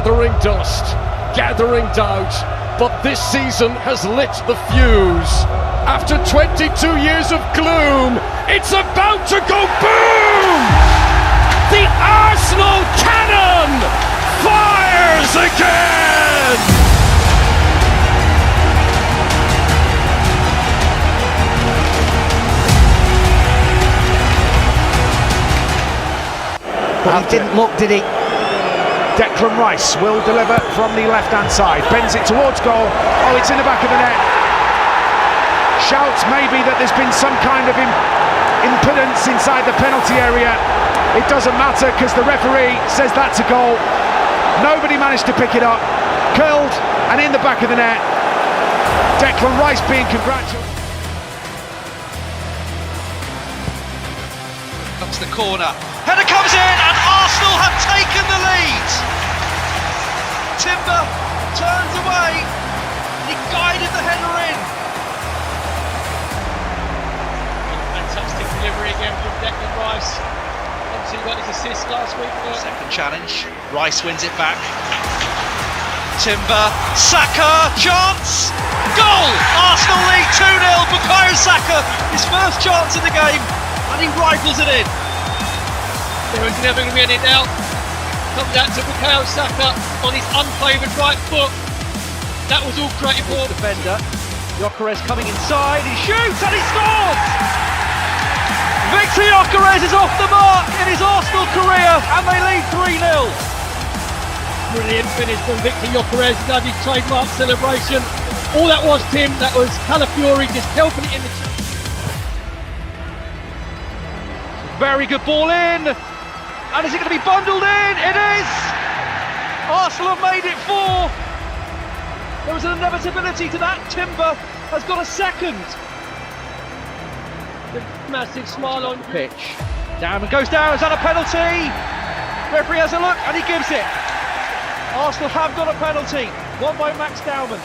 gathering dust, gathering doubt, but this season has lit the fuse. After 22 years of gloom, it's about to go boom! The Arsenal cannon fires again! But he didn't look, did he? Declan Rice will deliver from the left-hand side, bends it towards goal. Oh, it's in the back of the net. Shouts maybe that there's been some kind of impedance inside the penalty area. It doesn't matter because the referee says that's a goal. Nobody managed to pick it up. Curled and in the back of the net. Declan Rice being congratulated. Comes the corner. Header comes in and Arsenal have taken the lead. Timber turns away. He guided the header in. Fantastic delivery again from Declan Rice. Obviously he got his assist last week. Second challenge. Rice wins it back. Timber, Saka, chance, goal! Arsenal lead 2-0. Bukayo Saka, his first chance of the game, and he rifles it in. There was never going to be any doubt. Comes out to Mikel Arteta on his unfavoured right foot. That was all created for defender. Gyökeres coming inside, he shoots and he scores! Victor Gyökeres is off the mark in his Arsenal career and they lead 3-0. Brilliant finish from Victor Gyökeres. He did his trademark celebration. All that was, Tim, that was Calafiori just helping it in the... Very good ball in. And is it going to be bundled in? It is! Arsenal have made it 4. There was an inevitability to that. Timber has got a second. The massive smile on pitch. Dowman goes down, is that a penalty? Referee has a look and he gives it. Arsenal have got a penalty. Won by Max Dowman.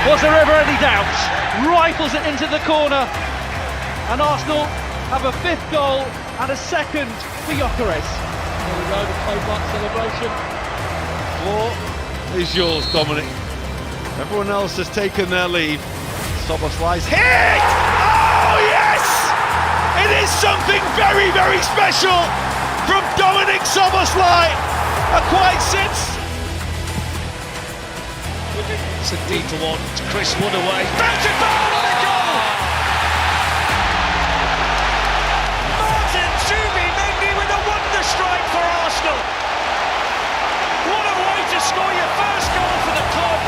Was there ever any doubt? Rifles it into the corner. And Arsenal have a 5th goal and a second for Gyökeres. There we go, the trademark celebration. Floor is yours, Dominic. Everyone else has taken their leave. Szoboszlai's hit! Oh yes! It is something very, very special from Dominic Szoboszlai. A quite since. It's a deep one to Chris Wood away. Bounces ball on the goal! With a wonder strike for Arsenal. What a way to score your first goal for the club.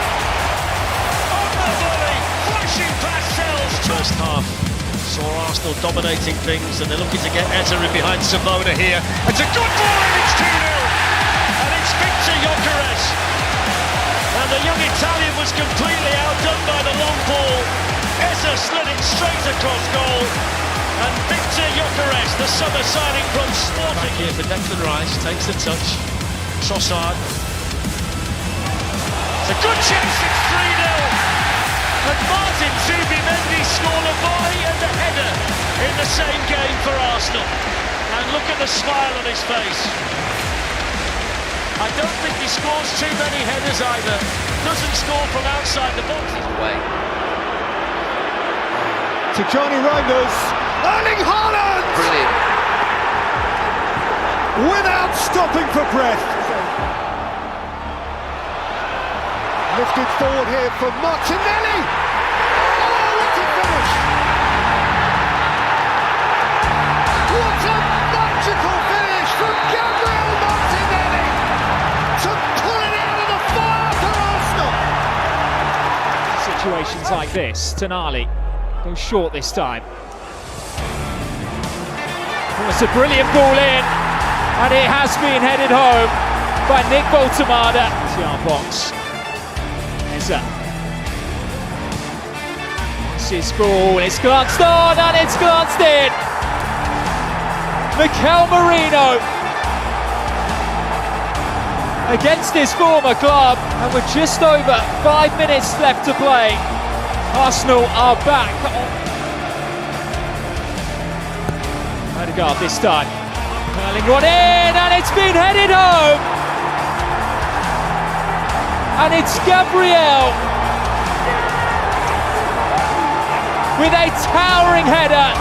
On the volley, flashing past Sells. First half saw Arsenal dominating things and they're looking to get Etta in behind Savona here. It's a good ball and it's 2-0. And it's Victor Gyökeres. And the young Italian was completely outdone by the long ball. Etta slid it straight across goal. And Victor Gyökeres, the summer signing from Sporting. Back here for Declan Rice, takes the touch. Trossard. It's a good chance, it's 3-0. And Martin Zubimendi scored a volley and a header in the same game for Arsenal. And look at the smile on his face. I don't think he scores too many headers either. Doesn't score from outside the box. Away. To Johnny Reinders. Erling Haaland! Brilliant. Without stopping for breath. Lifted forward here for Martinelli. Oh, what a finish! What a magical finish from Gabriel Martinelli to pull it out of the fire for Arsenal. Situations like this, Tonali goes short this time. Oh, it's a brilliant ball in, and it has been headed home by Nick Boltemada. It's the arm box. Eza. It's his ball, it's glanced on, and it's glanced in. Mikel Merino against his former club, and with just over 5 minutes left to play, Arsenal are back on. Odegaard this time, curling one in, and it's been headed home And it's Gabriel with a towering header.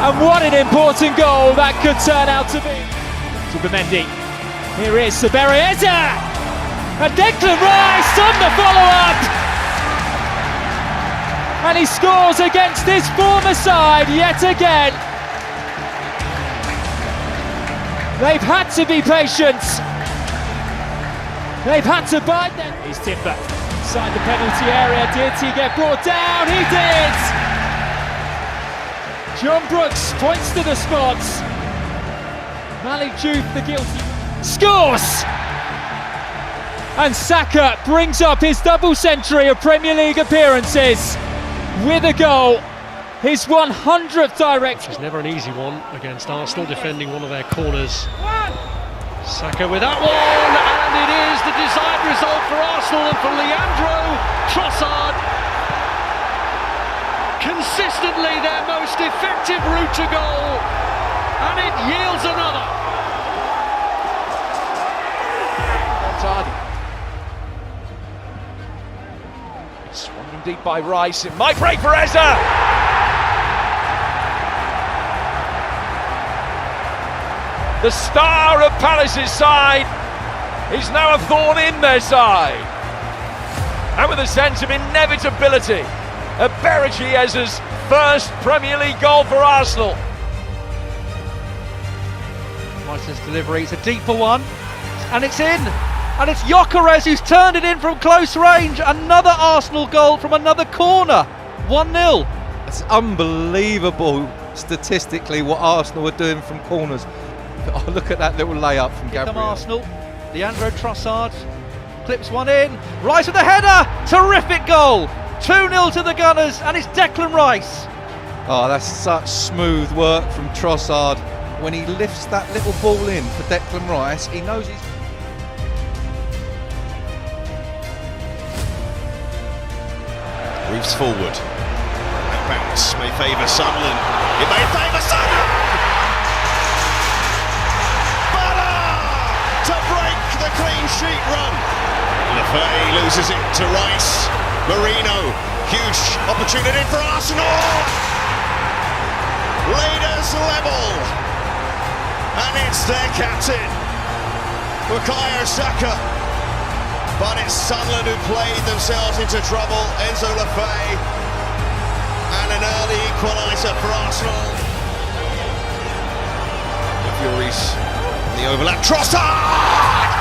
And what an important goal that could turn out to be. Zubimendi. Here is Bereza. And Declan Rice on the follow-up. And he scores against his former side yet again. They've had to be patient. They've had to bide them. Here's Timber inside the penalty area. Did he get brought down? He did! John Brooks points to the spots. Malik Diouf, the guilty, scores! And Saka brings up his double century of Premier League appearances with a goal. His 100th direct. It's never an easy one against Arsenal, defending one of their corners. Saka with that one, and it is the desired result for Arsenal and for Leandro Trossard. Consistently their most effective route to goal, and it yields another. Swung in deep by Rice, it might break for Eza! The star of Palace's side is now a thorn in their side. And with a sense of inevitability, Eberechi Eze's first Premier League goal for Arsenal. Rice's delivery, it's a deeper one, and it's in. And it's Gyökeres who's turned it in from close range. Another Arsenal goal from another corner. 1-0. It's unbelievable statistically what Arsenal are doing from corners. Oh, look at that little layup from Here come Gabriel. Arsenal. Leandro Trossard clips one in. Rice with the header. Terrific goal. 2-0 to the Gunners, and it's Declan Rice. Oh, that's such smooth work from Trossard. When he lifts that little ball in for Declan Rice, he knows he's... Moves forward. That bounce may favour Sunderland. It may favour Sunderland! To break the clean sheet run. Lefebvre loses it to Rice. Marino, huge opportunity for Arsenal. Leaders level. And it's their captain, Bukayo Saka. But it's Sunderland who played themselves into trouble. Enzo Lefebvre. And an early equaliser for Arsenal. The Furies. The overlap, Trossard!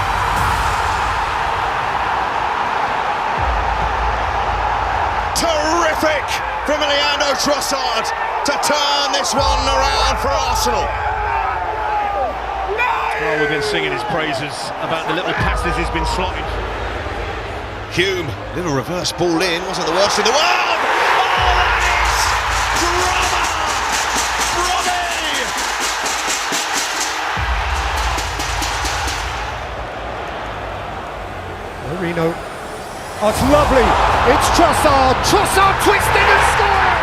Terrific from Leandro Trossard to turn this one around for Arsenal. Well, we've been singing his praises about the little passes he's been slotting. Hume, little reverse ball in, wasn't the worst in the world. Oh, that is drama! Marino. Oh, it's lovely. It's Trossard. Trossard twisting and scoring.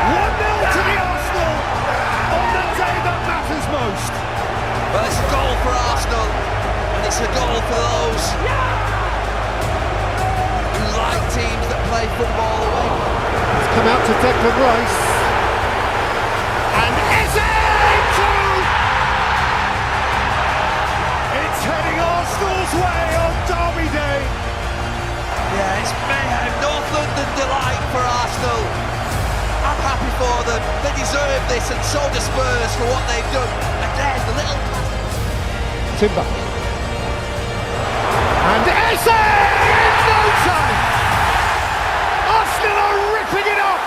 1-0 to the Arsenal on the day that matters most. Well, it's a goal for Arsenal, and it's a goal for those who like teams that play football away. It's come out to Declan Rice. And Eze too. It's heading Arsenal's way on Derby Day. Yeah, it's mayhem, North London delight for Arsenal. I'm happy for them. They deserve this, and so do Spurs for what they've done. And there's the little Timber. And Eze in no time. Arsenal are ripping it up.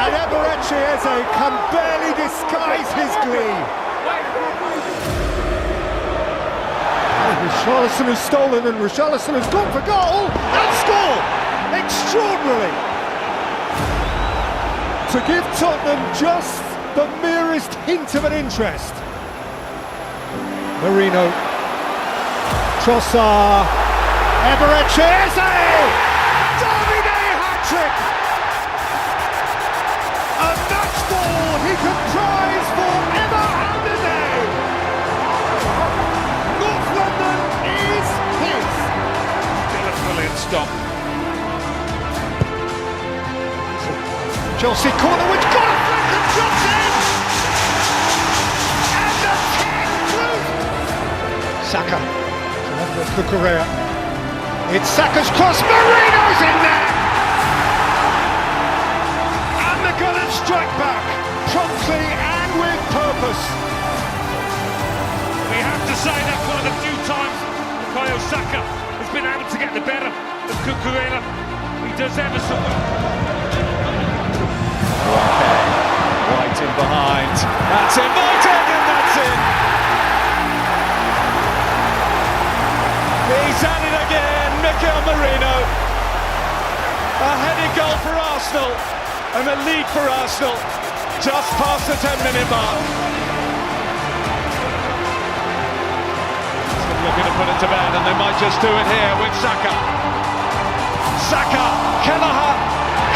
And Eberechi Eze can barely disguise his glee. Richarlison has stolen, and Richarlison has gone for goal and scored extraordinarily to give Tottenham just the merest hint of an interest. Marino, Trossard, Eberechi Eze, Derby Day hat-trick. A match ball second prize forever and a day. North London is his. Still a brilliant stop. Chelsea corner, which got a flick and drops in. And the 10 through. Saka. Cucurella. It's Saka's cross. Marino's in there. And the Gunners strike back promptly and with purpose. We have to say that's one of the few times Bukayo Saka has been able to get the better of Cucurella. He does ever so well. Right in behind. That's invited and that's in. He's at it again, Mikel Marino. A headed goal for Arsenal and a lead for Arsenal just past the 10-minute mark. Looking to put it to bed and they might just do it here with Saka. Saka, Kelleher,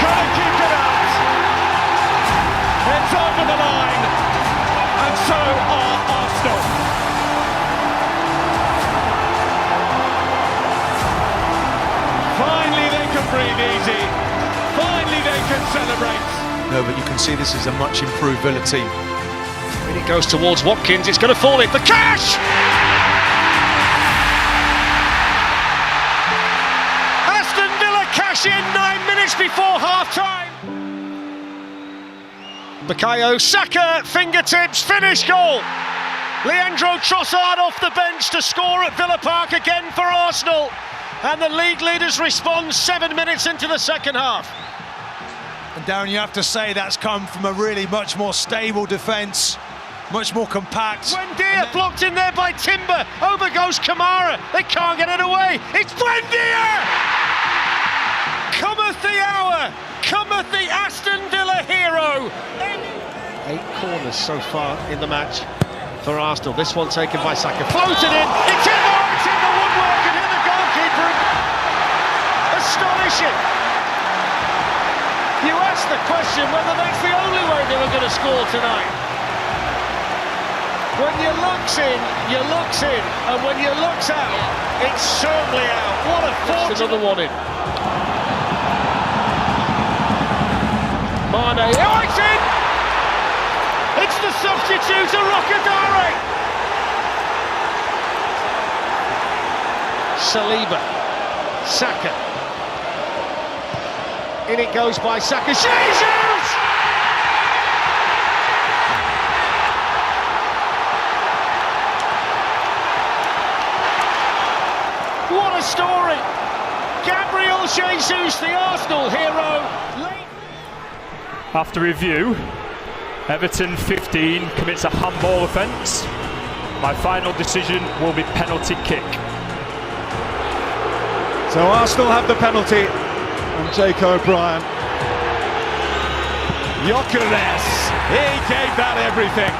can he keep it out? It's over the line and so are Arsenal. Finally they can breathe easy. Finally they can celebrate. No, but you can see this is a much improved Villa team. And it goes towards Watkins, it's going to fall in for Cash! Aston Villa cash in 9 minutes before half-time. Bukayo Saka, fingertips, finish goal! Leandro Trossard off the bench to score at Villa Park again for Arsenal. And the league leaders respond 7 minutes into the second half. And Darren, you have to say that's come from a really much more stable defence, much more compact. Buendia blocked in there by Timber. Over goes Kamara. They can't get it away. It's Buendia! Cometh the hour. Cometh the Aston Villa hero. 8 corners so far in the match for Arsenal. This one taken by Saka. Floated in. It's in the woodwork and hit the goalkeeper. Astonishing. You ask the question whether that's the only way they were going to score tonight. When you looks in, and when you looks out, it's certainly out. What a fortune! Another one in. Mane, oh, it's in! It's the substitute, Rocadare! Saliba, Saka. In it goes by Saka. Jesus! What a story! Gabriel Jesus, the Arsenal hero. After review, Everton 15 commits a handball offence. My final decision will be penalty kick. So Arsenal have the penalty on Jake O'Brien. Gyökeres, he gave that everything.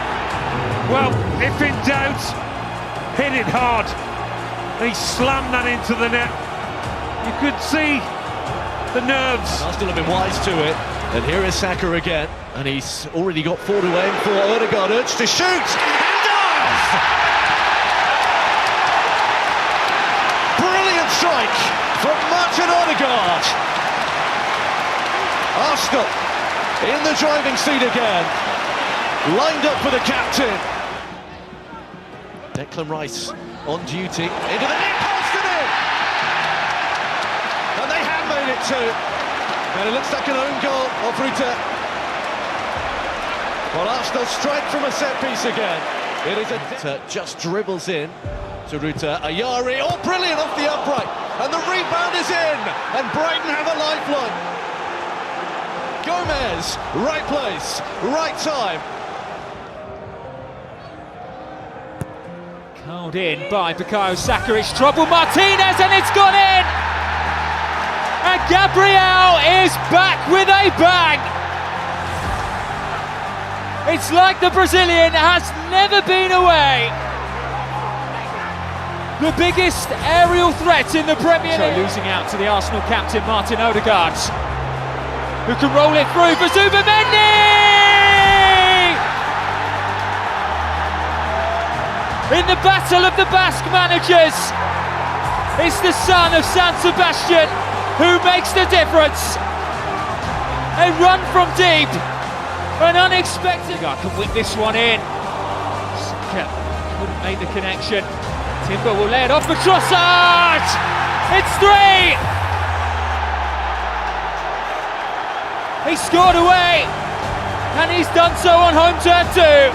Well, if in doubt, hit it hard. He slammed that into the net. You could see the nerves. Arsenal have been wise to it. And here is Saka again. And he's already got 4 to aim for. Odegaard urged to shoot. And does! Brilliant strike from Martin Odegaard. Arsenal in the driving seat again. Lined up for the captain. Declan Rice on duty. Into the net, posted in! And they have made it 2. And it looks like an own goal of Ruta. Well, Arsenal strike from a set piece again. It is a just dribbles in to Ruta. Ayari, oh brilliant off the upright. And the rebound is in. And Brighton have a lifeline. Gomez, right place, right time. Called in by Bukayo Saka. It's trouble Martinez and it's gone in. And Gabriel is back with a bang! It's like the Brazilian has never been away. The biggest aerial threat in the Premier League. Losing out to the Arsenal captain Martin Odegaard, who can roll it through for Zubamendi! in the battle of the Basque managers. It's the son of San Sebastian who makes the difference. A run from deep, an unexpected... I can whip this one in. Saka couldn't make the connection. Timber will lay it off for Trossard. It's 3. He scored away, and he's done so on home turn too.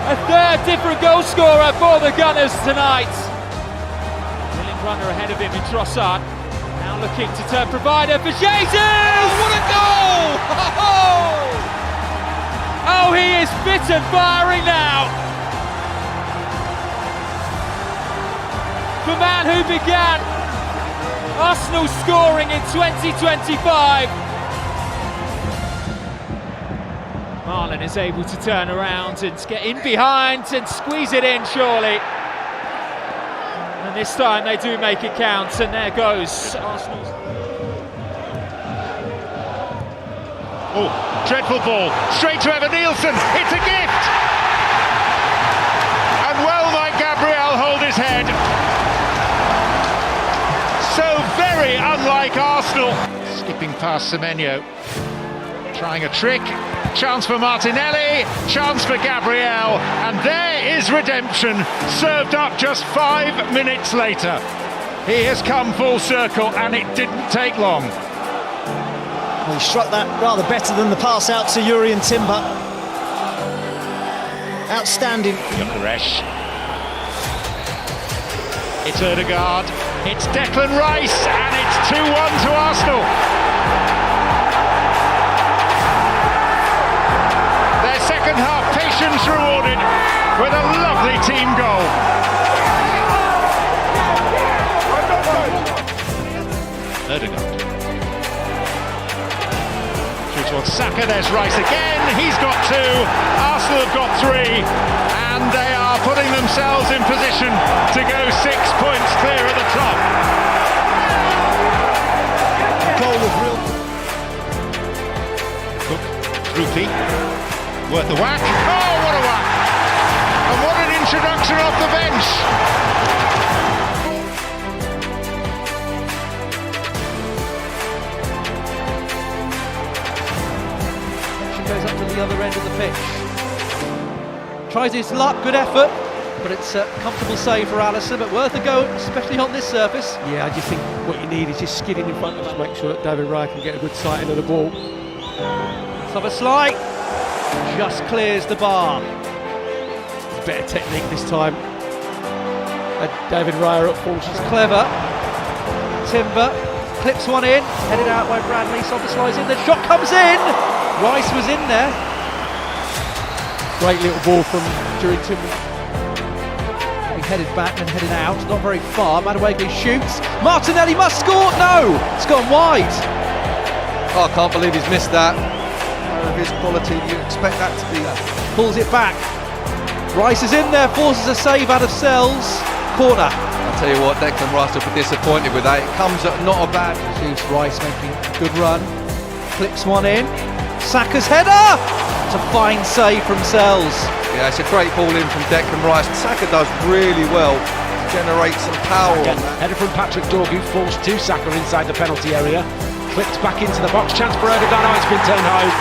A third different goal scorer for the Gunners tonight. Brilliant runner ahead of him in Trossard. Now looking to turn provider for Jesus! Oh, what a goal! Oh, he is fit and firing now. The man who began Arsenal scoring in 2025. Marlon is able to turn around and get in behind and squeeze it in, surely. And this time they do make it count, and there goes Arsenal's. Oh, dreadful ball, straight to Evan Nielsen, it's a gift! And well might Gabriel hold his head. So very unlike Arsenal. Skipping past Semenyo, trying a trick, chance for Martinelli, chance for Gabriel, and there is redemption, served up just 5 minutes later. He has come full circle, and it didn't take long. Well, he struck that rather better than the pass out to Yuri and Timber. Outstanding. Gyökeres. It's Ødegaard, it's Declan Rice, and it's 2-1 to Arsenal. Their second half patience rewarded with a lovely team goal. Ødegaard. Through towards Saka, there's Rice again, he's got 2, Arsenal have got 3, and they are putting themselves in position to go 6 points clear at the top. Goal of real. Cook, Rupi, worth a whack. Oh, what a whack! And what an introduction off the bench. She goes up to the other end of the pitch. Tries his luck, good effort, but it's a comfortable save for Alisson, but worth a go, especially on this surface. Yeah, I just think what you need is just skidding in front of us, make sure that David Raya can get a good sight into the ball. Szoboszlai just clears the bar. Better technique this time. And David Raya up full. She's clever. Timber clips one in, headed out by Bradley. Szoboszlai's in, the shot comes in. Rice was in there. Great little ball from Yuri Timber. He headed back and headed out, not very far. Madueke shoots. Martinelli must score. No, it's gone wide. Oh, I can't believe he's missed that. Of his quality, you expect that to be that. Pulls it back. Rice is in there, forces a save out of Sells. Corner. I'll tell you what, Declan Rice will be disappointed with that. It comes at not a bad. Sees Rice making a good run. Clips one in. Saka's header. It's a fine save from Sells. Yeah, it's a great ball in from Declan Rice. Saka does really well to generate some power on that. Header from Patrick Dorgu, falls to Saka inside the penalty area. Clipped back into the box, chance for Ødegaard, now it's been turned home.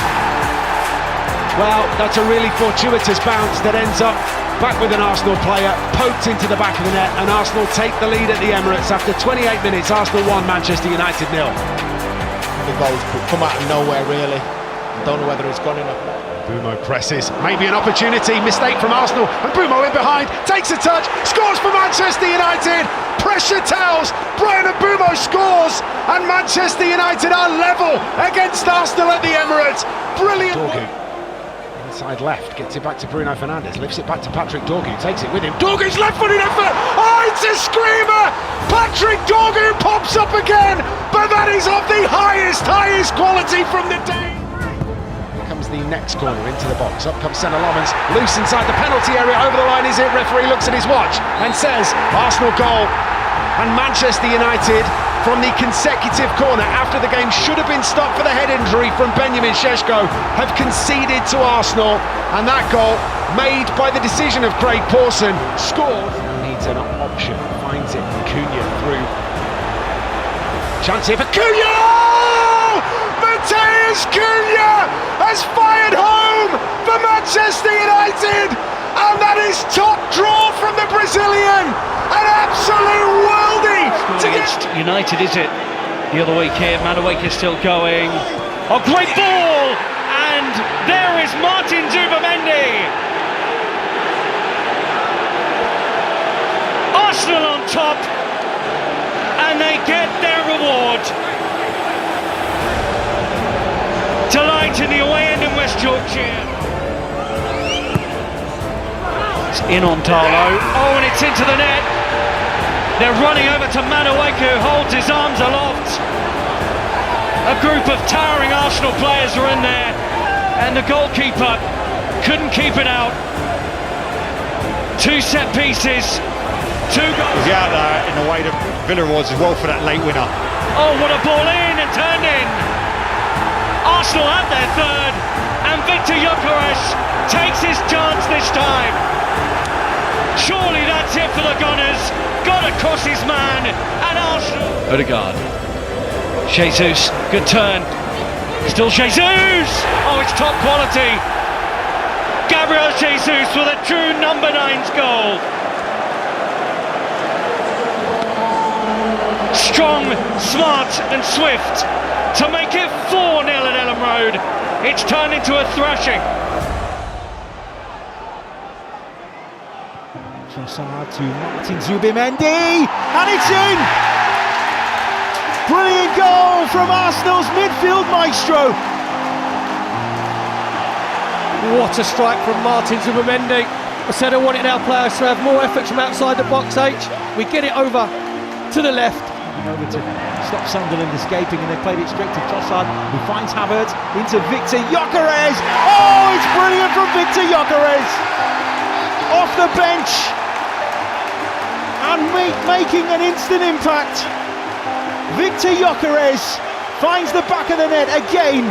Well, that's a really fortuitous bounce that ends up back with an Arsenal player, poked into the back of the net, and Arsenal take the lead at the Emirates after 28 minutes. Arsenal 1, Manchester United 0. The goals come out of nowhere, really. I don't know whether it's gone enough. Bumo presses, maybe an opportunity, mistake from Arsenal, and Bumo in behind, takes a touch, scores for Manchester United. Pressure tells, Brian Bumo scores, and Manchester United are level against Arsenal at the Emirates. Brilliant. Dorgu, inside left, gets it back to Bruno Fernandes, lifts it back to Patrick Dorgu, takes it with him. Dorgu's left-footed effort. Oh, it's a screamer. Patrick Dorgu pops up again, but that is of the highest quality from the day. Comes the next corner into the box. Up comes Senna Lommans, loose inside the penalty area. Over the line is it. Referee looks at his watch and says Arsenal goal, and Manchester United from the consecutive corner after the game should have been stopped for the head injury from Benjamin Šeško have conceded to Arsenal, and that goal, made by the decision of Craig Pawson, scored. Needs an option, finds it, Cunha through. Chance here for Cunha! Matheus Cunha has fired home for Manchester United, and that is top draw from the Brazilian. An absolute worldie to against United, is it? The other week here, Madueke still going. A great ball, and there is Martin Zubimendi. Arsenal on top, and they get their reward. Delight in the away end in West Yorkshire. It's in on Tarlo. Oh, and it's into the net. They're running over to Madueke, who holds his arms aloft. A group of towering Arsenal players are in there, and the goalkeeper couldn't keep it out. Two set pieces, two goals. He's out there in the way that Villa was as well for that late winner. Oh, what a ball in and turned in. Arsenal have their third, and Victor Gyökeres takes his chance this time. Surely that's it for the Gunners. Got across his man, and Arsenal. Odegaard. Jesus, good turn. Still Jesus! Oh, it's top quality. Gabriel Jesus with a true number 9's goal. Strong, smart and swift to make it 4-0 at Ellen Road. It's turned into a thrashing. Trossard to Martin Zubimendi, and it's in! Brilliant goal from Arsenal's midfield maestro. What a strike from Martin Zubimendi. I said I wanted our players to have more effort from outside the box, H. We get it over to the left. Over to stop Sunderland escaping, and they played it straight to Trossard, who finds Havertz into Victor Gyökeres. Oh, it's brilliant from Victor Gyökeres! Off the bench and making an instant impact. Victor Gyökeres finds the back of the net again.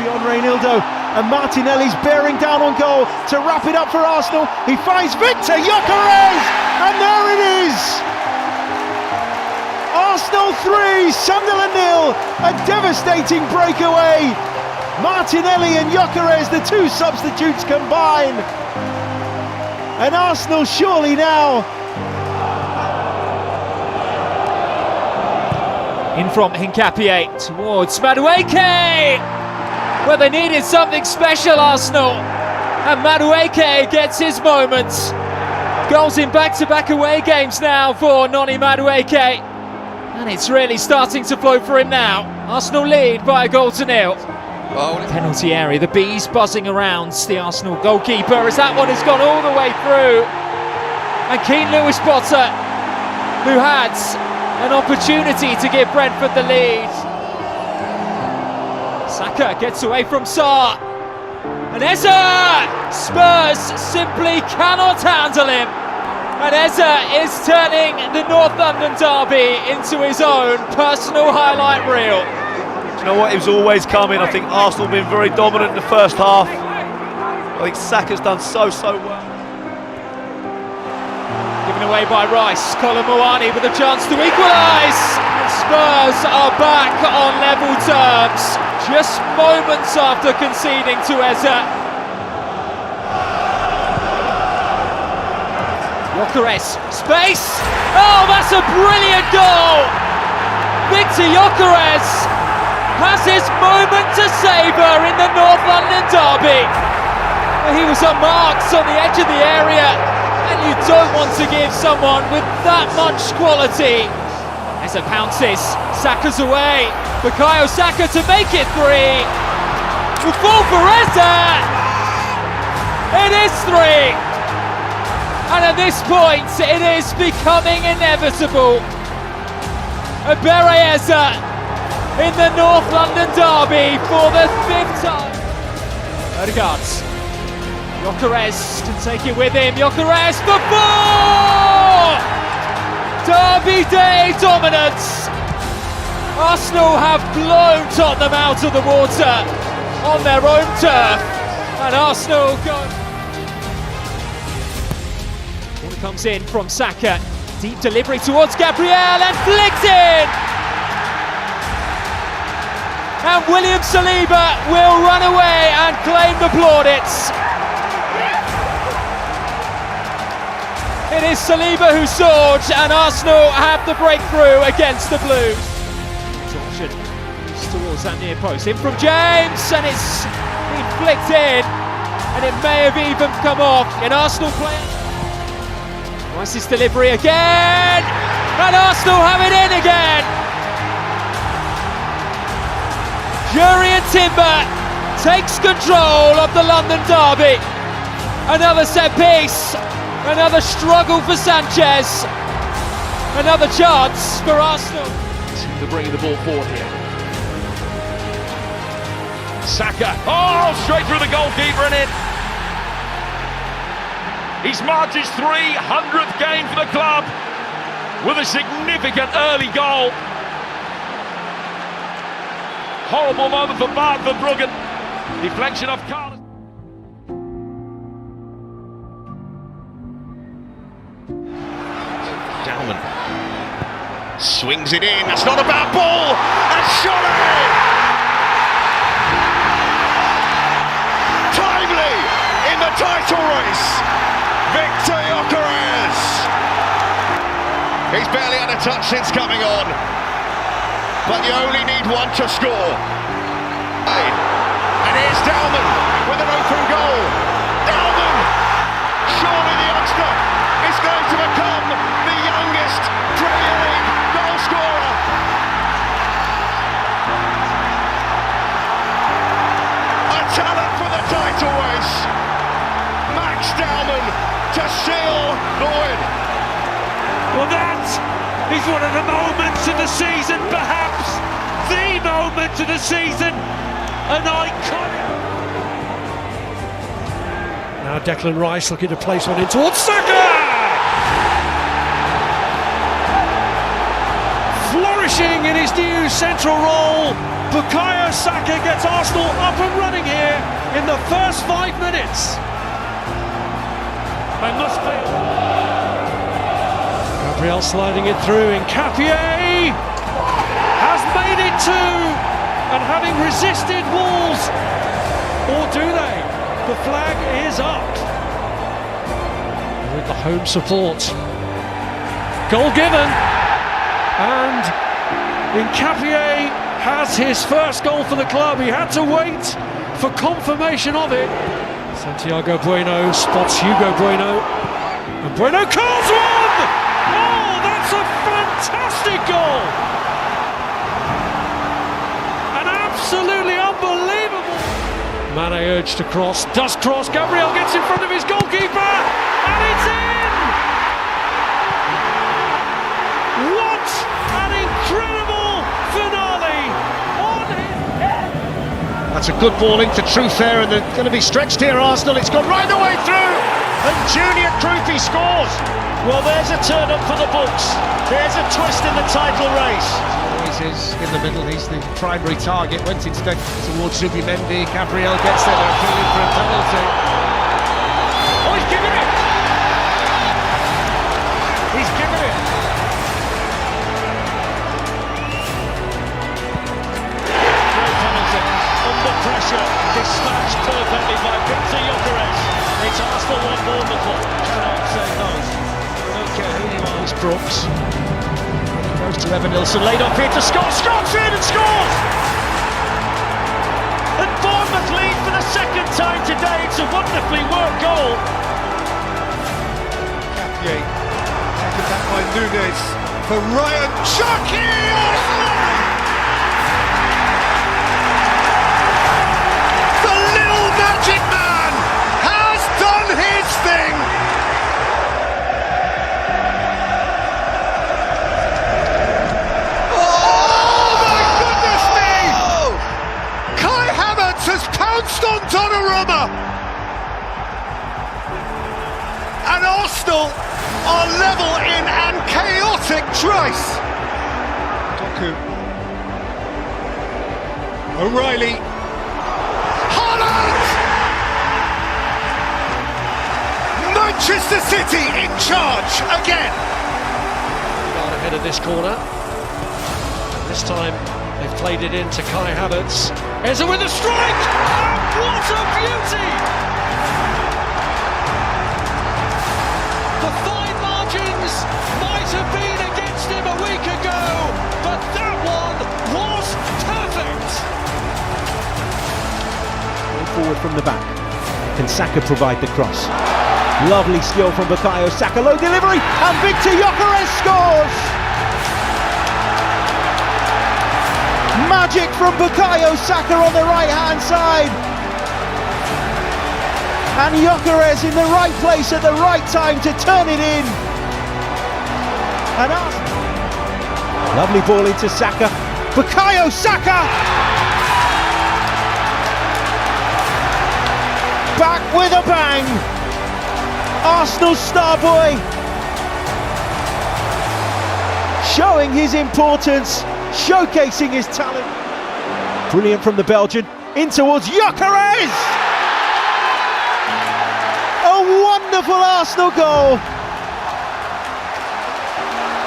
Beyond Reinildo, and Martinelli's bearing down on goal to wrap it up for Arsenal. He finds Victor Gyökeres, and there it is. Arsenal 3, Sunderland 0. A devastating breakaway. Martinelli and Gyökeres, the two substitutes combine, and Arsenal surely now. In from Hincapié towards Madueke, where they needed something special, Arsenal, and Madueke gets his moments. Goals in back-to-back away games now for Noni Madueke, and it's really starting to flow for him now. Arsenal lead by a goal to 0. Penalty area, the bees buzzing around the Arsenal goalkeeper as that one has gone all the way through, and Keane Lewis-Potter, who had an opportunity to give Brentford the lead. Saka gets away from Sarr, and Eze! Spurs simply cannot handle him, and Eze is turning the North London derby into his own personal highlight reel. Do you know what? It was always coming. I think Arsenal have been very dominant in the first half. I think Saka's done so well. Given away by Rice, Colin Moani with a chance to equalise. Spurs are back on level terms, just moments after conceding to Eze. Gyökeres, space! Oh, that's a brilliant goal! Victor Gyökeres has his moment to savour in the North London derby. He was unmarked on the edge of the area, and you don't want to give someone with that much quality. Eze pounces, Saka's away, Bukayo Saka to make it 3. The fall for Eze! It is 3! And at this point, it is becoming inevitable. Ebere Eze in the North London derby for the 5th time. Odegaard. Gyökeres can take it with him. Gyökeres for 4! Derby day dominance Arsenal have blown Tottenham out of the water on their own turf, and Arsenal go. One comes in from Saka, deep delivery towards Gabriel and flicked in! And William Saliba will run away and claim the plaudits. It is Saliba who soared, and Arsenal have the breakthrough against the Blues. Option towards that near post, in from James, and it's been flicked in, and it may have even come off in Arsenal play. Rice's delivery again, and Arsenal have it in again. Jurrien Timber takes control of the London derby. Another set piece, another struggle for Sanchez, another chance for Arsenal. They're bringing the ball forward here. Saka, oh, straight through the goalkeeper and in. He's marked his 300th game for the club with a significant early goal. Horrible moment for Bart Verbruggen. Deflection of Carlos. Dalman swings it in. That's not a bad ball. And Shorey! Timely in the title race. Victor Gyökeres. He's barely had a touch since coming on, but you only need one to score. And here's Dalman with an open goal. Dalman! Surely the youngster is going to become the youngest Premier League goal scorer. A talent for the title race. Max Dalman to seal the win. Well, that is one of the moments of the season, perhaps the moment of the season. An iconic. Now Declan Rice looking to place one in towards Saka! Flourishing in his new central role, Bukayo Saka gets Arsenal up and running here in the first 5 minutes. They must be. Gabriel sliding it through, Nkapie has made it two, and having resisted Wolves, or do they? The flag is up. With the home support. Goal given, and Nkapie has his first goal for the club. He had to wait for confirmation of it. Santiago Bueno spots Hugo Bueno, and Bueno calls one! Oh, that's a fantastic goal! An absolutely unbelievable. Mane urged to cross, does cross, Gabriel gets in front of his goalkeeper, and it's in! What an incredible finale on his head! That's a good ball into truth there, and they're going to be stretched here, Arsenal. It's gone right the way through, and Junior Krupi scores. Well, there's a turn up for the books. There's a twist in the title race. He's in the middle, he's the primary target. Went instead towards Zubimendi. Gabriel gets there, they're appealing for a penalty. Oh, he's given it! He's given it! Great penalty. Under pressure, dispatched perfectly by Victor Gyökeres. It's Arsenal 1 Bournemouth. Cannot say no. I don't care who you are. It's Brooks. Goes to Evan Nilsson, laid off here to Scott. Scott's in and scores! And Bournemouth lead for the second time today. It's a wonderfully worked goal. Nkapie taken back by Nunes for Ryan Chucky! The little magic man has done his thing! Oh my goodness me! Kai Havertz has pounced on Donnarumma! And Arsenal are level in and chaotic trace. Doku O'Reilly. Haaland! Manchester City in charge again. Got ahead of this corner. This time they've played it into Kai Havertz. Eza with a strike! What a beauty! The fine margins might have been against him a week ago, but that one was perfect! Forward from the back. Can Saka provide the cross? Lovely skill from Bukayo Saka, low delivery, and Victor Gyökeres scores! Magic from Bukayo Saka on the right hand side. And Gyökeres in the right place at the right time to turn it in. And lovely ball into Saka. Bukayo Saka! Back with a bang! Arsenal star boy showing his importance, showcasing his talent. Brilliant from the Belgian, in towards Gyökeres! A wonderful Arsenal goal!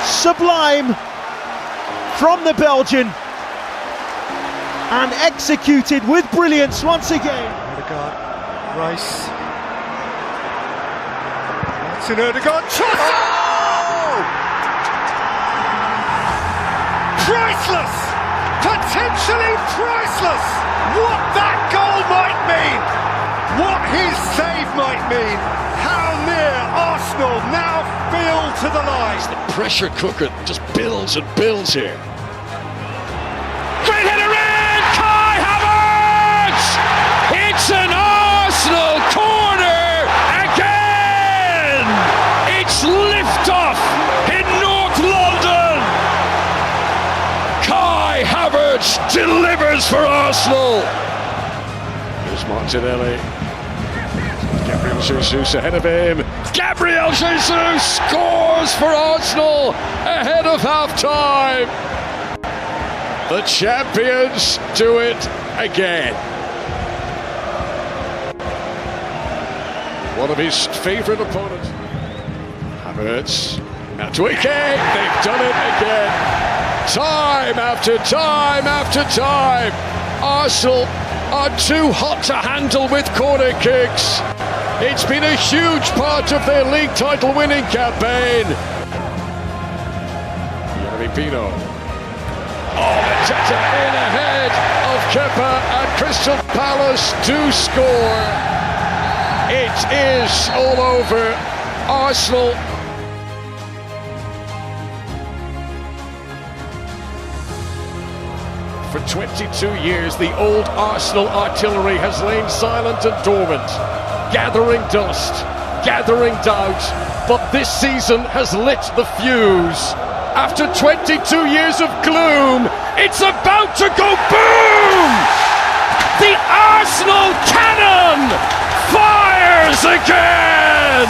Sublime from the Belgian and executed with brilliance once again. Rice. Martin Ødegaard. Oh! Priceless! Potentially priceless! What that goal might mean! What his save might mean! How near Arsenal now feel to the line! The pressure cooker just builds and builds here. Great header in! Kai Havertz! It's an Arsenal corner again! It's lift-off in North London! Kai Havertz delivers for Arsenal! Here's Martinelli. Gabriel Jesus ahead of him. Gabriel Jesus scores for Arsenal ahead of half-time! The champions do it again. One of his favourite opponents. Havertz. Now Twike. They've done it again. Time after time after time. Arsenal are too hot to handle with corner kicks. It's been a huge part of their league title winning campaign. Pino. Oh, Arteta in ahead of Kepa, and Crystal Palace do score. It is all over. Arsenal. For 22 years, the old Arsenal artillery has lain silent and dormant, gathering dust, gathering doubt, but this season has lit the fuse. After 22 years of gloom, it's about to go boom! The Arsenal cannon fires again!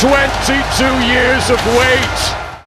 22 years of wait.